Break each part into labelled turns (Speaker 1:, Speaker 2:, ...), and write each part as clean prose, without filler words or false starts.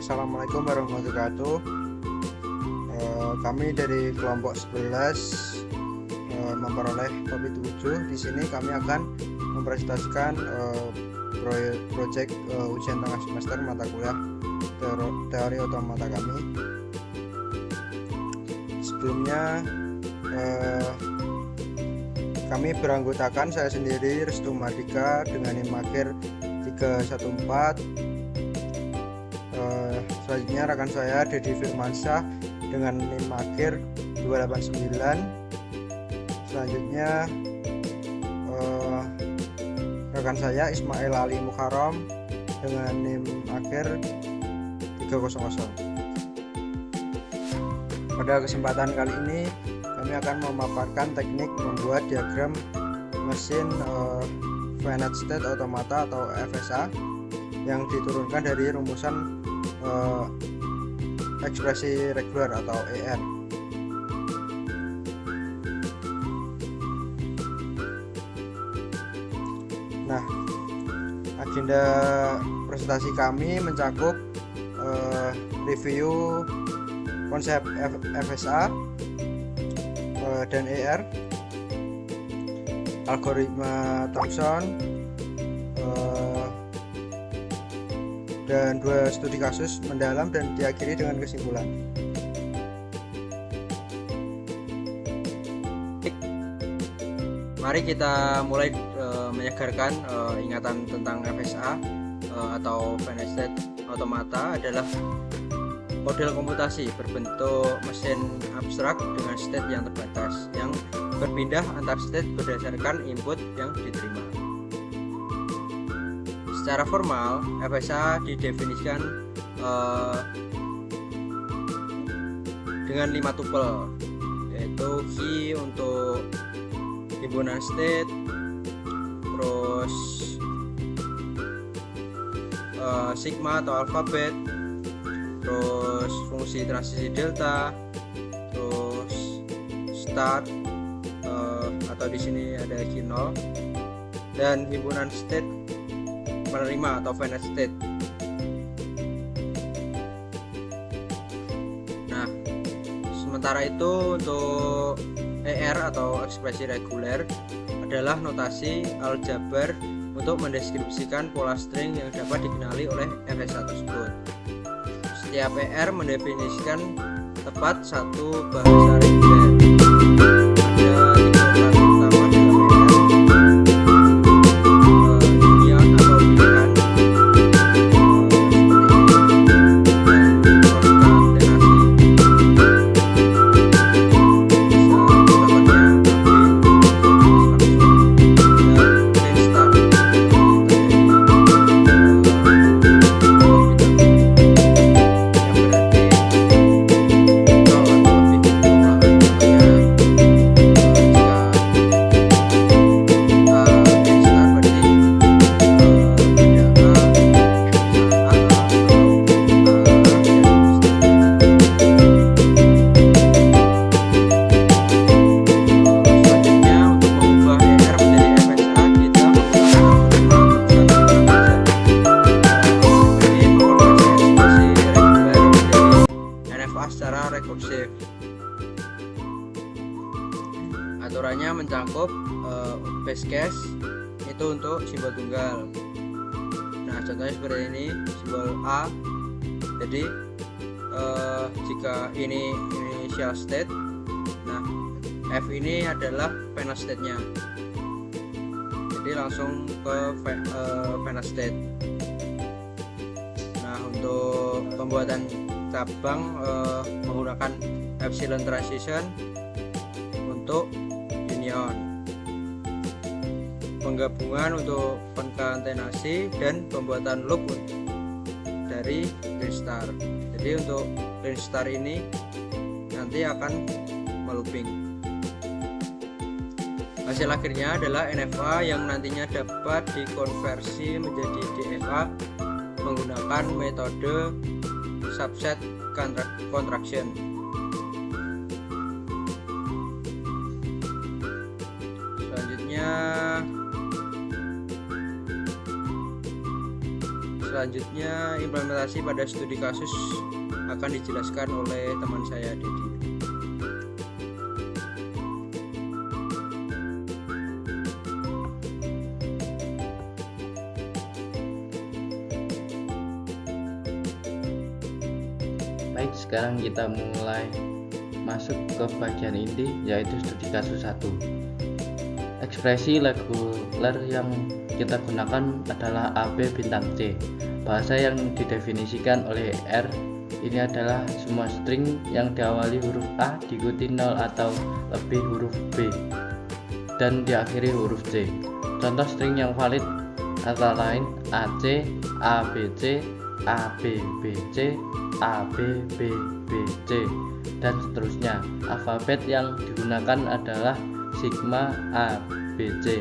Speaker 1: Assalamualaikum warahmatullahi wabarakatuh. Kami dari kelompok 11 memperoleh topik 7. Di sini kami akan mempresentasikan proyek ujian tengah semester mata kuliah teori otomata kami. Sebelumnya kami beranggotakan saya sendiri Restu Mardika dengan NIM akhir 314. Selanjutnya rekan saya Dedi Firmansyah dengan NIM akhir 289. Selanjutnya rekan saya Ismail Ali Mukarram dengan NIM akhir 300. Pada kesempatan kali ini kami akan memaparkan teknik membuat diagram mesin finite state automata atau FSA yang diturunkan dari rumusan ekspresi reguler atau ER. Nah, agenda presentasi kami mencakup review konsep FSA dan ER, algoritma Thomson, dan 2 studi kasus mendalam dan diakhiri dengan kesimpulan.
Speaker 2: Mari kita mulai menyegarkan ingatan tentang FSA atau finite state automata adalah model komputasi berbentuk mesin abstrak dengan state yang terbatas yang berpindah antar state berdasarkan input yang diterima. Secara formal, FSA didefinisikan dengan 5 tupel, yaitu key untuk himpunan state, terus sigma atau alfabet, terus fungsi transisi delta, terus start atau di sini ada Q0, dan himpunan state menerima atau finite state. Nah, sementara itu untuk ER atau ekspresi reguler adalah notasi aljabar untuk mendeskripsikan pola string yang dapat dikenali oleh FSA tersebut. Setiap ER mendefinisikan tepat satu bahasa reguler. Secara rekursif. Aturannya mencakup base case itu untuk simbol tunggal. Nah, contohnya seperti ini, simbol A. Jadi jika ini initial state, nah F ini adalah final state-nya. Jadi langsung ke final state. Nah, untuk pembuatan cabang menggunakan epsilon transition untuk union, penggabungan untuk konkatenasi, dan pembuatan loop dari line star. Jadi untuk line star ini nanti akan melooping. Hasil akhirnya adalah NFA yang nantinya dapat dikonversi menjadi DFA menggunakan metode subset contraction. Selanjutnya Selanjutnya implementasi pada studi kasus akan dijelaskan oleh teman saya Dedi.
Speaker 3: Baik, sekarang kita mulai masuk ke bagian inti, yaitu studi kasus 1. Ekspresi reguler yang kita gunakan adalah AB bintang C. Bahasa yang didefinisikan oleh R ini adalah semua string yang diawali huruf A diikuti 0 atau lebih huruf B dan diakhiri huruf C. Contoh string yang valid antara lain AC, ABC, ABBC, ABBBC, dan seterusnya. Alfabet yang digunakan adalah sigma ABC.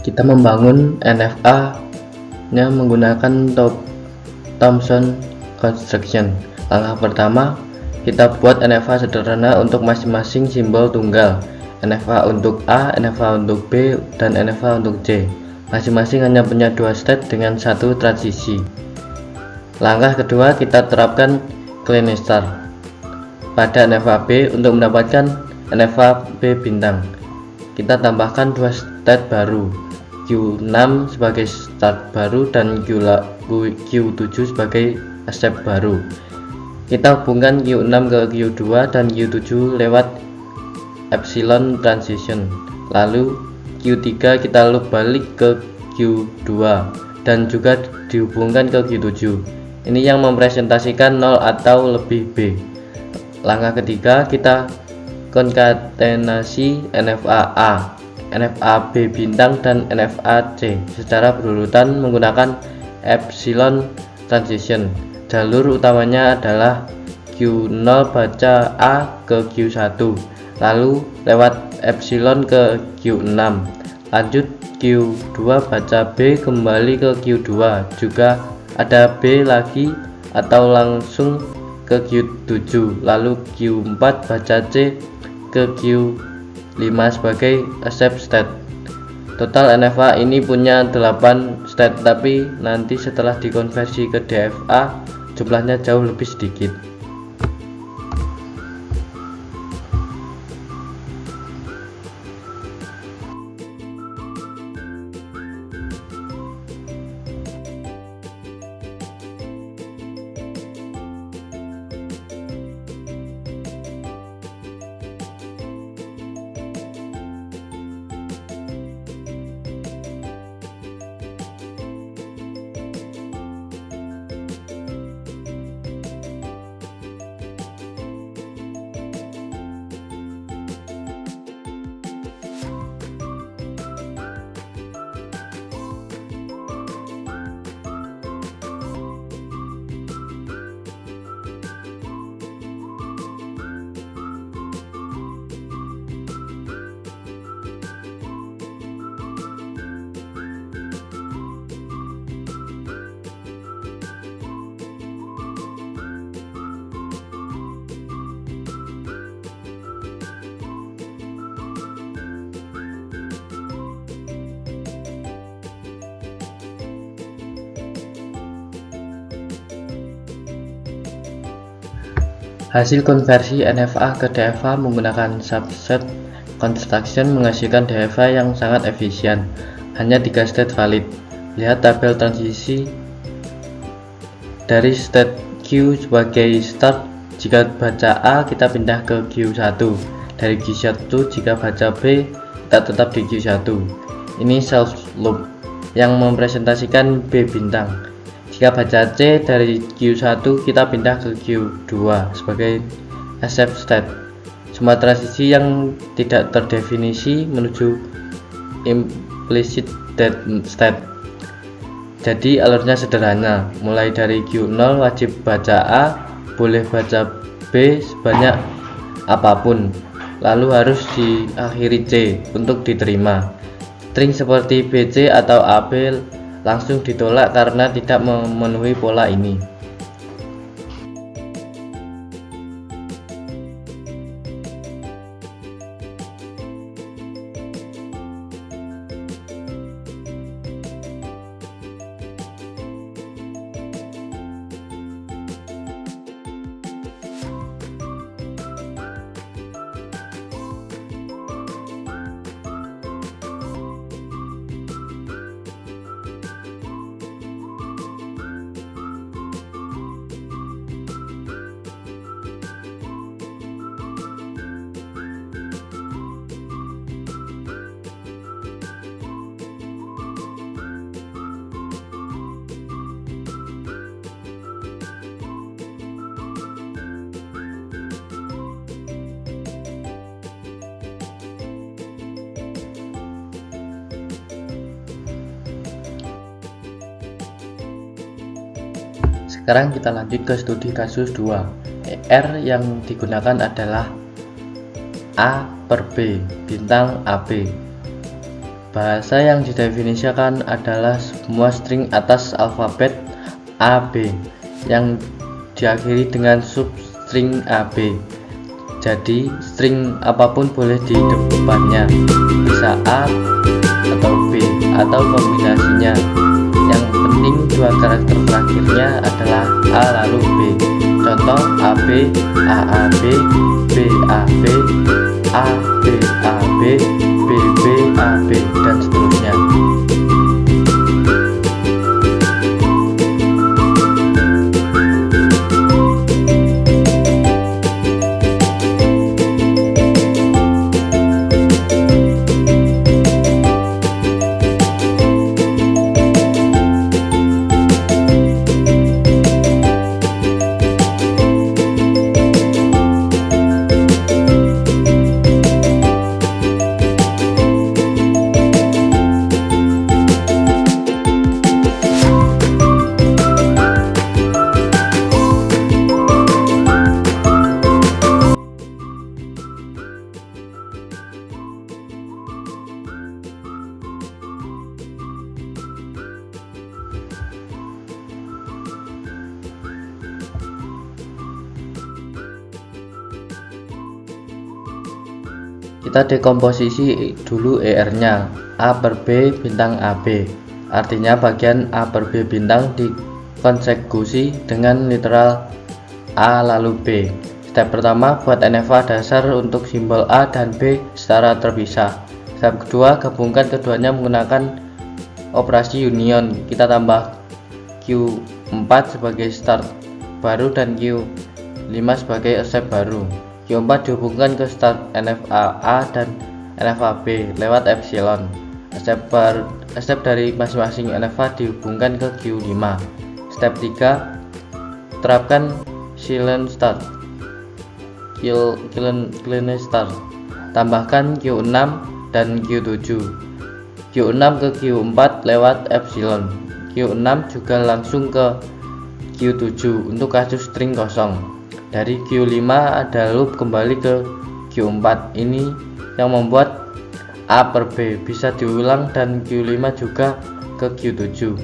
Speaker 3: Kita membangun NFA-nya menggunakan Thomson Construction. Langkah pertama, kita buat NFA sederhana untuk masing-masing simbol tunggal. NFA untuk A, NFA untuk B, dan NFA untuk C. Masing-masing hanya punya 2 state dengan 1 transisi. Langkah kedua, kita terapkan clean start pada NFA B untuk mendapatkan NFA B bintang. Kita tambahkan 2 state baru, Q6 sebagai start baru dan Q7 sebagai accept baru. Kita hubungkan Q6 ke Q2 dan Q7 lewat epsilon transition. Lalu Q3 kita loop balik ke Q2 dan juga dihubungkan ke Q7. Ini yang mempresentasikan 0 atau lebih B. Langkah ketiga, kita konkatenasi NFA A, NFA B bintang, dan NFA C secara berurutan menggunakan epsilon transition. Jalur utamanya adalah Q0 baca A ke Q1, lalu lewat epsilon ke Q6, lanjut Q2 baca B kembali ke Q2, juga ada B lagi atau langsung ke Q7, lalu Q4 baca C ke Q5 sebagai accept state. Total NFA ini punya 8 state, tapi nanti setelah dikonversi ke DFA jumlahnya jauh lebih sedikit. Hasil konversi NFA ke DFA menggunakan subset construction menghasilkan DFA yang sangat efisien, hanya 3 state valid. Lihat tabel transisi dari state Q sebagai start. Jika baca A, kita pindah ke Q1. Dari Q1 jika baca B, kita tetap di Q1. Ini self loop yang mempresentasikan B bintang. Jika baca C, dari Q1 kita pindah ke Q2 sebagai accept state. Semua transisi yang tidak terdefinisi menuju implicit state. Jadi alurnya sederhana, mulai dari Q0 wajib baca A, boleh baca B sebanyak apapun, lalu harus diakhiri C untuk diterima. String seperti BC atau AB langsung ditolak karena tidak memenuhi pola ini. Sekarang kita lanjut ke studi kasus 2. R yang digunakan adalah A per B bintang AB. Bahasa yang didefinisikan adalah semua string atas alfabet AB yang diakhiri dengan substring AB. Jadi string apapun boleh di depannya, bisa A atau B atau kombinasinya. Yang penting dua karakter terakhirnya adalah A lalu B. Contoh AB, AAB, BAB, ABAB, BBAB, dan seterusnya. Kita dekomposisi dulu ER-nya, A per B bintang AB. Artinya bagian A per B bintang dikonsekusi dengan literal A lalu B. Step pertama, buat NFA dasar untuk simbol A dan B secara terpisah. Step kedua, gabungkan keduanya menggunakan operasi union. Kita tambah Q4 sebagai start baru dan Q5 sebagai accept baru. Q4 dihubungkan ke start NFA A dan NFA B lewat epsilon. Accept dari masing-masing NFA dihubungkan ke Q5. Step 3, terapkan clean start. Tambahkan Q6 dan Q7. Q6 ke Q4 lewat epsilon. Q6 juga langsung ke Q7 untuk kasus string kosong. Dari Q5 ada loop kembali ke Q4. Ini yang membuat A per B bisa diulang dan Q5 juga ke Q7.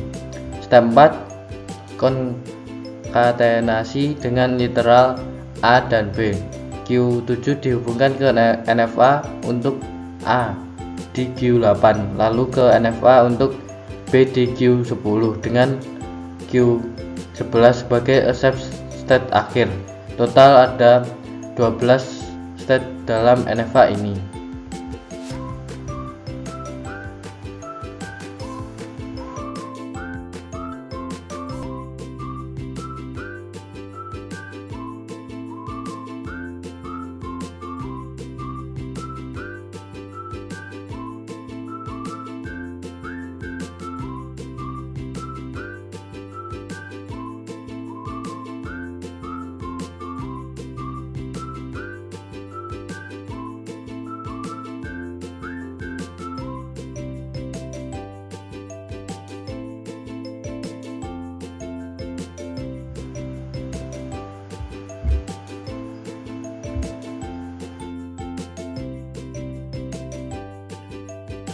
Speaker 3: Step 4, konkatenasi dengan literal A dan B. Q7 dihubungkan ke NFA untuk A di Q8, lalu ke NFA untuk B di Q10 dengan Q11 sebagai accept state akhir. Total ada 12 state dalam NFA ini.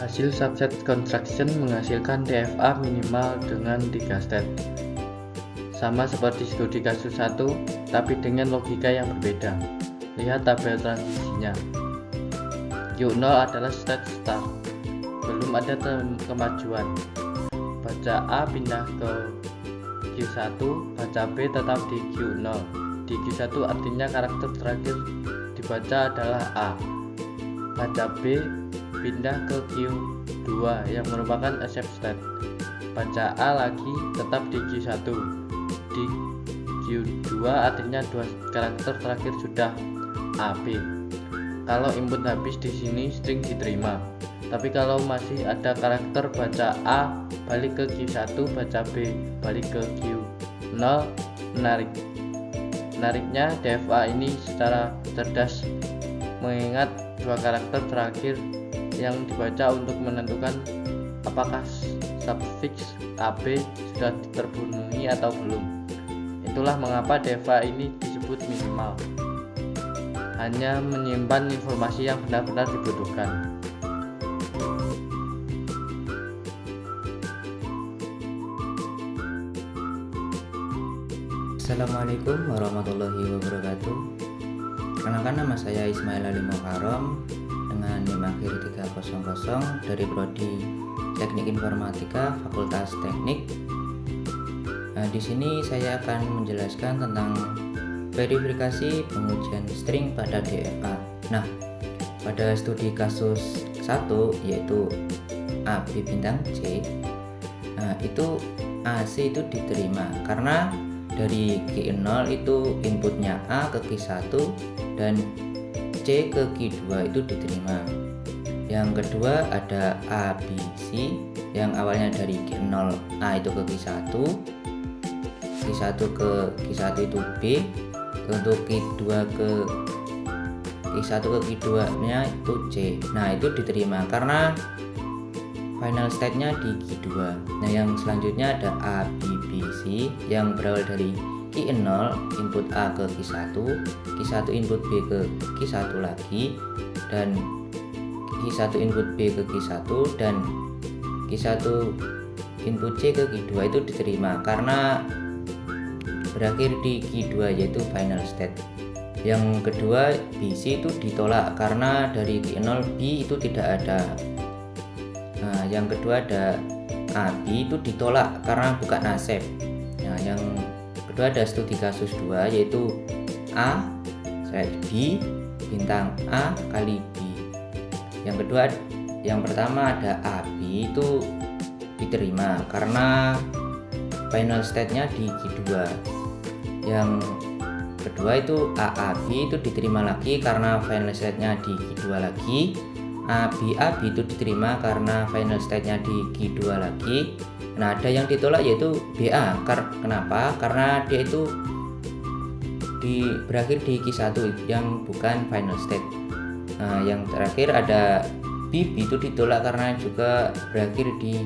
Speaker 3: Hasil subset construction menghasilkan DFA minimal dengan 3 state. Sama seperti studi kasus 1, tapi dengan logika yang berbeda. Lihat tabel transisinya. Q0 adalah state start. Belum ada kemajuan. Baca A pindah ke Q1, baca B tetap di Q0. Di Q1 artinya karakter terakhir dibaca adalah A. Baca B pindah ke Q2 yang merupakan accept state. Baca A lagi tetap di Q1. Di Q2 artinya dua karakter terakhir sudah AB. Kalau input habis di sini string diterima. Tapi kalau masih ada karakter baca A balik ke Q1, baca B balik ke Q0, menariknya DFA ini secara cerdas mengingat dua karakter terakhir yang dibaca untuk menentukan apakah suffix AB sudah terpenuhi atau belum. Itulah mengapa DFA ini disebut minimal. Hanya menyimpan informasi yang benar-benar dibutuhkan.
Speaker 4: Assalamualaikum warahmatullahi wabarakatuh. Perkenalkan, nama saya Ismail Ali Muharram dengan NIM akhir 300 dari Prodi Teknik Informatika Fakultas Teknik. Di sini saya akan menjelaskan tentang verifikasi pengujian string pada DFA. Nah, pada studi kasus 1 yaitu AB bintang C, itu AC itu diterima karena dari Q0 itu inputnya A ke Q1 dan C ke Q2 itu diterima. Yang kedua ada A, B, C yang awalnya dari Q0 A itu ke Q1, Q1 ke Q1 itu B, untuk Q2 ke Q1 ke Q2 nya itu C. Nah, itu diterima karena final state nya di Q2. Nah, yang selanjutnya ada A, B, B, C yang berawal dari Q0 input A ke Q1, Q1 input B ke Q1 lagi, dan Q1 input B ke Q1, dan Q1 input C ke Q2 itu diterima karena berakhir di Q2 yaitu final state. Yang kedua BC itu ditolak karena dari Q0 B itu tidak ada. Nah, yang kedua ada AB itu ditolak karena bukan accept. Nah, yang kedua ada studi kasus 2 yaitu A B bintang A kali B. Yang kedua, yang pertama ada AB itu diterima karena final state-nya di Q2. Yang kedua itu AAB itu diterima lagi karena final state-nya di Q2 lagi. AB itu diterima karena final state-nya di Q2 lagi. Nah, ada yang ditolak yaitu BA. Kenapa? Karena dia itu berakhir di Q1 yang bukan final state. Nah, yang terakhir ada BB itu ditolak karena juga berakhir di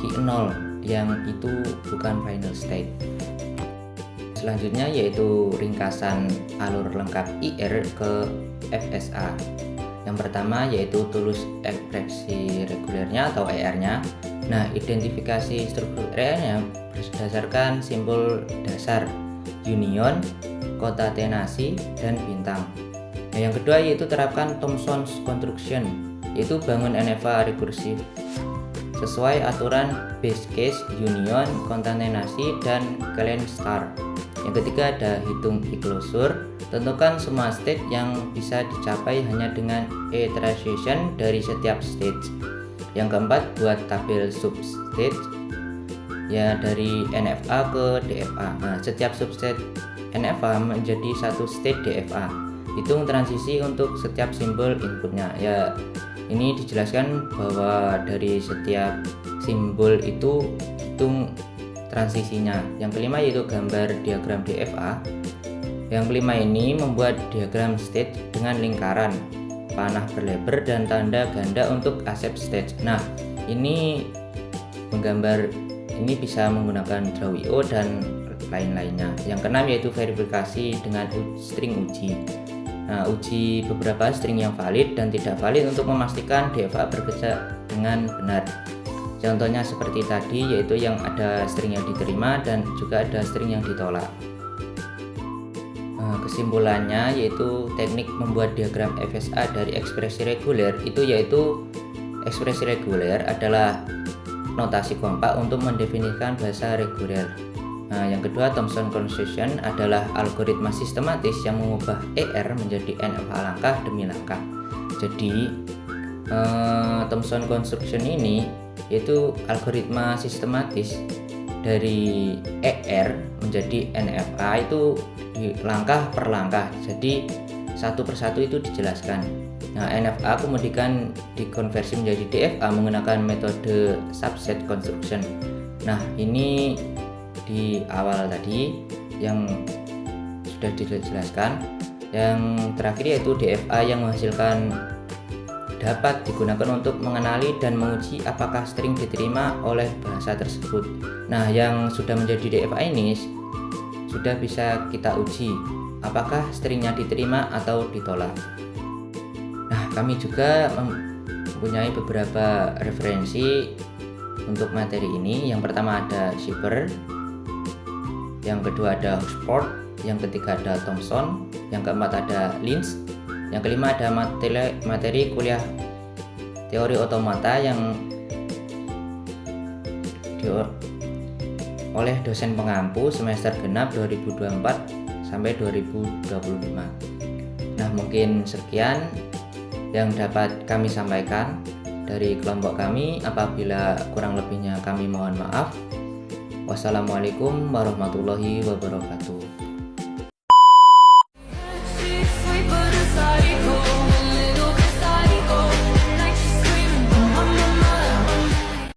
Speaker 4: Q0 yang itu bukan final state. Selanjutnya yaitu ringkasan alur lengkap IR ke FSA. Yang pertama yaitu tulus ekspresi regulernya atau ER-nya. Nah, identifikasi struktur ER-nya berdasarkan simbol dasar union, konkatenasi, dan bintang. Nah, yang kedua yaitu terapkan Thomson's construction, yaitu bangun NFA rekursif sesuai aturan base case, union, konkatenasi, dan Klein star. Yang ketiga ada hitung e-closure. Tentukan semua state yang bisa dicapai hanya dengan iteration dari setiap stage. Yang keempat, buat tabel substage ya dari NFA ke DFA. Nah, setiap substate NFA menjadi satu state DFA. Hitung transisi untuk setiap simbol inputnya. Ya, ini dijelaskan bahwa dari setiap simbol itu hitung transisinya. Yang kelima yaitu gambar diagram DFA. Yang kelima ini membuat diagram stage dengan lingkaran, panah berlebar dan tanda ganda untuk accept stage. Nah, ini menggambar ini bisa menggunakan Draw.io dan lain-lainnya. Yang keenam yaitu verifikasi dengan string uji. Nah, uji beberapa string yang valid dan tidak valid untuk memastikan DFA bekerja dengan benar. Contohnya seperti tadi, yaitu yang ada string yang diterima dan juga ada string yang ditolak. Kesimpulannya yaitu teknik membuat diagram FSA dari ekspresi reguler itu yaitu ekspresi reguler adalah notasi kompak untuk mendefinisikan bahasa reguler. Nah, yang kedua, Thomson construction adalah algoritma sistematis yang mengubah ER menjadi NFA langkah demi langkah. Jadi Thomson construction ini yaitu algoritma sistematis dari ER menjadi NFA itu di langkah per langkah, jadi satu persatu itu dijelaskan. Nah, NFA kemudian dikonversi menjadi DFA menggunakan metode subset construction. Nah, ini di awal tadi yang sudah dijelaskan. Yang terakhir yaitu DFA yang menghasilkan dapat digunakan untuk mengenali dan menguji apakah string diterima oleh bahasa tersebut. Nah, yang sudah menjadi DFA ini sudah bisa kita uji apakah stringnya diterima atau ditolak. Nah, kami juga mempunyai beberapa referensi untuk materi ini. Yang pertama ada Shipper, yang kedua ada Oxford, yang ketiga ada Thomson, yang keempat ada Linz, yang kelima ada materi kuliah teori otomata yang oleh dosen pengampu semester genap 2024 sampai 2025. Nah, mungkin sekian yang dapat kami sampaikan dari kelompok kami. Apabila kurang lebihnya kami mohon maaf. Wassalamualaikum warahmatullahi wabarakatuh.